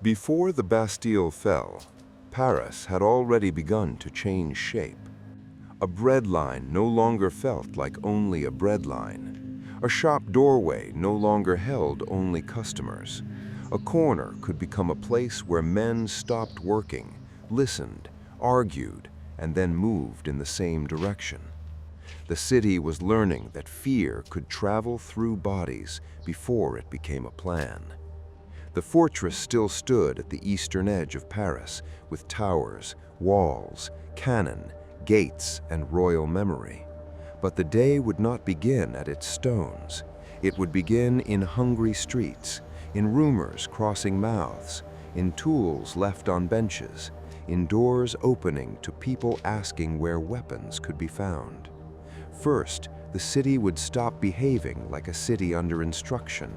Before the Bastille fell, Paris had already begun to change shape. A breadline no longer felt like only a breadline. A shop doorway no longer held only customers. A corner could become a place where men stopped working, listened, argued, and then moved in the same direction. The city was learning that fear could travel through bodies before it became a plan. The fortress still stood at the eastern edge of Paris, with towers, walls, cannon, gates, and royal memory. But the day would not begin at its stones. It would begin in hungry streets, in rumors crossing mouths, in tools left on benches, in doors opening to people asking where weapons could be found. First, the city would stop behaving like a city under instruction.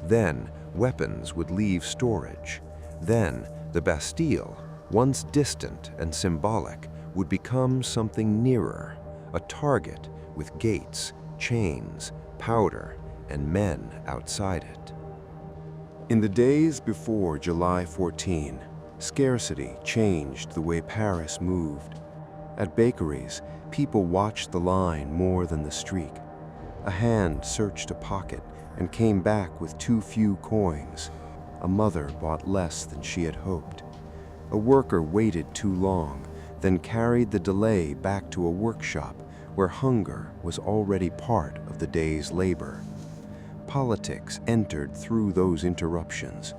Then, weapons would leave storage. Then, the Bastille, once distant and symbolic, would become something nearer, a target with gates, chains, powder, and men outside it. In the days before July 14, scarcity changed the way Paris moved. At bakeries, people watched the line more than the streak. A hand searched a pocket and came back with too few coins. A mother bought less than she had hoped. A worker waited too long, then carried the delay back to a workshop where hunger was already part of the day's labor. Politics entered through those interruptions.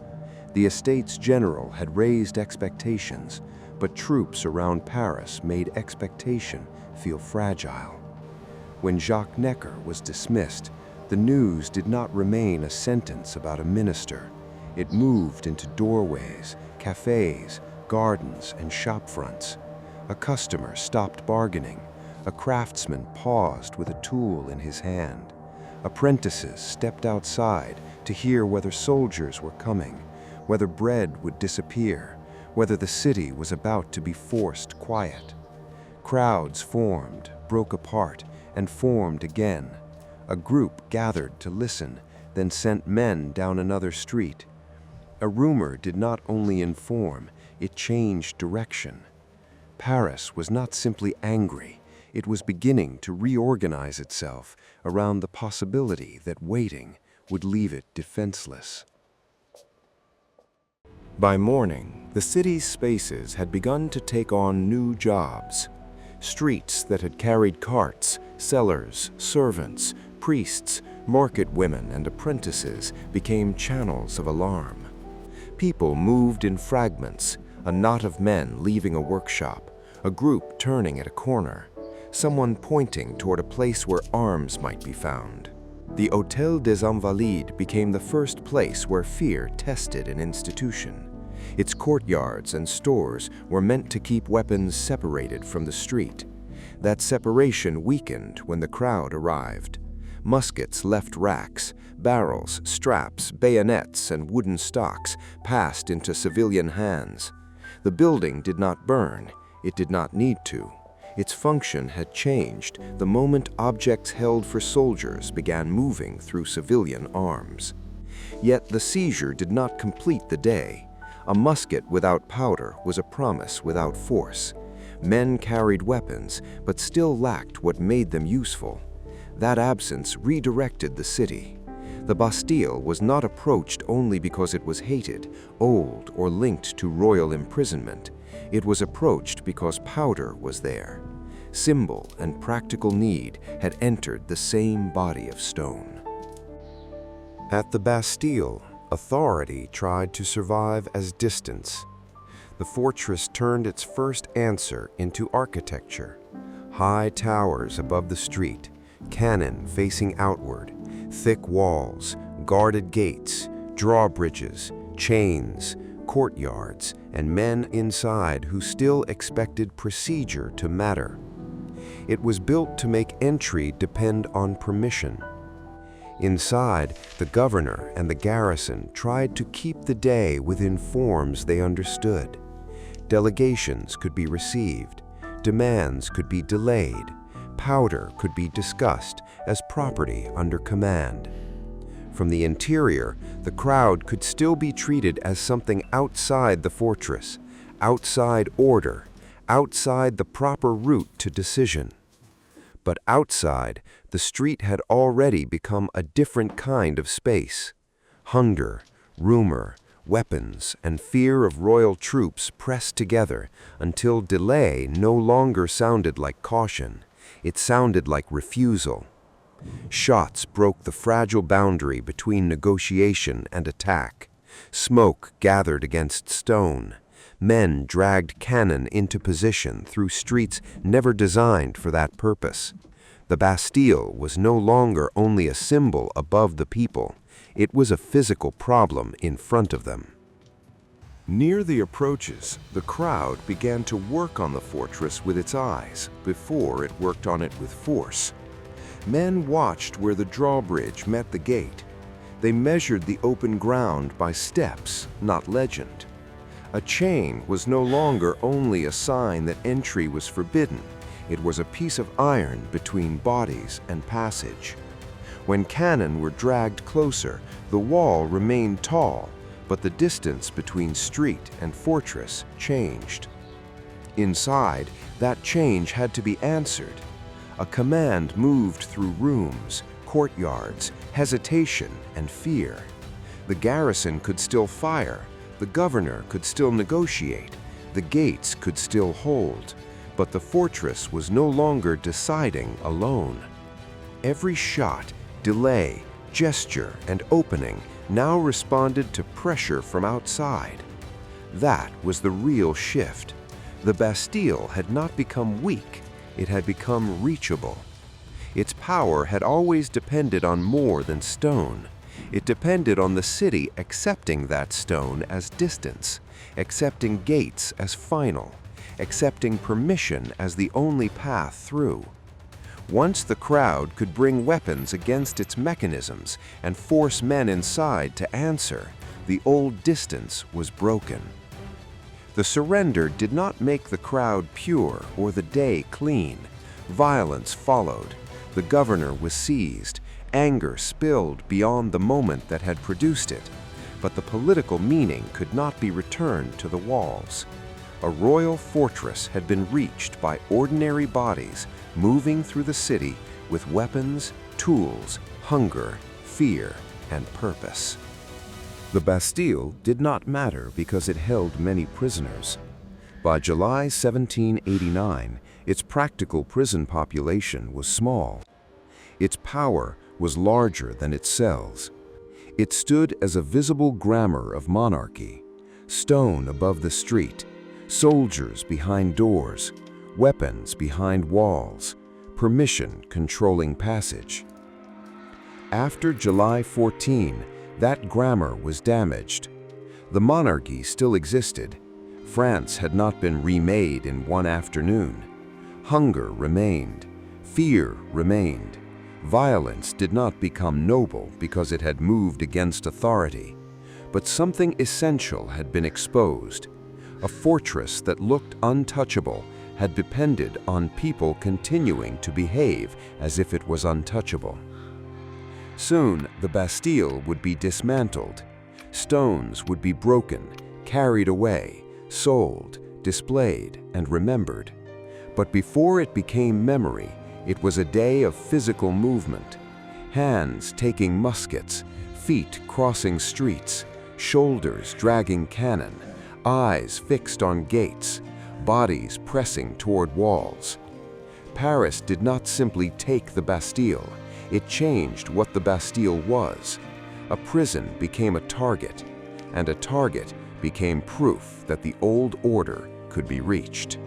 The Estates General had raised expectations, but troops around Paris made expectation feel fragile. When Jacques Necker was dismissed, the news did not remain a sentence about a minister. It moved into doorways, cafes, gardens, and shop fronts. A customer stopped bargaining. A craftsman paused with a tool in his hand. Apprentices stepped outside to hear whether soldiers were coming, whether bread would disappear, whether the city was about to be forced quiet. Crowds formed, broke apart, and formed again. A group gathered to listen, then sent men down another street. A rumor did not only inform, it changed direction. Paris was not simply angry, it was beginning to reorganize itself around the possibility that waiting would leave it defenseless. By morning, the city's spaces had begun to take on new jobs. Streets that had carried carts, sellers, servants, priests, market women, and apprentices became channels of alarm. People moved in fragments, a knot of men leaving a workshop, a group turning at a corner, someone pointing toward a place where arms might be found. The Hôtel des Invalides became the first place where fear tested an institution. Its courtyards and stores were meant to keep weapons separated from the street. That separation weakened when the crowd arrived. Muskets left racks, barrels, straps, bayonets, and wooden stocks passed into civilian hands. The building did not burn. It did not need to. Its function had changed the moment objects held for soldiers began moving through civilian arms. Yet the seizure did not complete the day. A musket without powder was a promise without force. Men carried weapons, but still lacked what made them useful. That absence redirected the city. The Bastille was not approached only because it was hated, old, or linked to royal imprisonment. It was approached because powder was there. Symbol and practical need had entered the same body of stone. At the Bastille, authority tried to survive as distance. The fortress turned its first answer into architecture. High towers above the street, cannon facing outward, thick walls, guarded gates, drawbridges, chains, courtyards, and men inside who still expected procedure to matter. It was built to make entry depend on permission. Inside, the governor and the garrison tried to keep the day within forms they understood. Delegations could be received, demands could be delayed, powder could be discussed as property under command. From the interior, the crowd could still be treated as something outside the fortress, outside order, outside the proper route to decision. But outside, the street had already become a different kind of space. Hunger, rumor, weapons, and fear of royal troops pressed together until delay no longer sounded like caution. It sounded like refusal. Shots broke the fragile boundary between negotiation and attack. Smoke gathered against stone. Men dragged cannon into position through streets never designed for that purpose. The Bastille was no longer only a symbol above the people. It was a physical problem in front of them. Near the approaches, the crowd began to work on the fortress with its eyes before it worked on it with force. Men watched where the drawbridge met the gate. They measured the open ground by steps, not legend. A chain was no longer only a sign that entry was forbidden. It was a piece of iron between bodies and passage. When cannon were dragged closer, the wall remained tall, but the distance between street and fortress changed. Inside, that change had to be answered. A command moved through rooms, courtyards, hesitation, and fear. The garrison could still fire, the governor could still negotiate, the gates could still hold, but the fortress was no longer deciding alone. Every shot, delay, gesture, and opening now responded to pressure from outside. That was the real shift. The Bastille had not become weak, it had become reachable. Its power had always depended on more than stone. It depended on the city accepting that stone as distance, accepting gates as final, accepting permission as the only path through. Once the crowd could bring weapons against its mechanisms and force men inside to answer, the old distance was broken. The surrender did not make the crowd pure or the day clean. Violence followed. The governor was seized. Anger spilled beyond the moment that had produced it. But the political meaning could not be returned to the walls. A royal fortress had been reached by ordinary bodies moving through the city with weapons, tools, hunger, fear, and purpose. The Bastille did not matter because it held many prisoners. By July 1789, its practical prison population was small. Its power was larger than its cells. It stood as a visible grammar of monarchy, stone above the street, soldiers behind doors, weapons behind walls, permission controlling passage. After July 14, that grammar was damaged. The monarchy still existed. France had not been remade in one afternoon. Hunger remained. Fear remained. Violence did not become noble because it had moved against authority. But something essential had been exposed. A fortress that looked untouchable had depended on people continuing to behave as if it was untouchable. Soon, the Bastille would be dismantled. Stones would be broken, carried away, sold, displayed, and remembered. But before it became memory, it was a day of physical movement. Hands taking muskets, feet crossing streets, shoulders dragging cannon, eyes fixed on gates, bodies pressing toward walls. Paris did not simply take the Bastille. It changed what the Bastille was. A prison became a target, and a target became proof that the old order could be reached.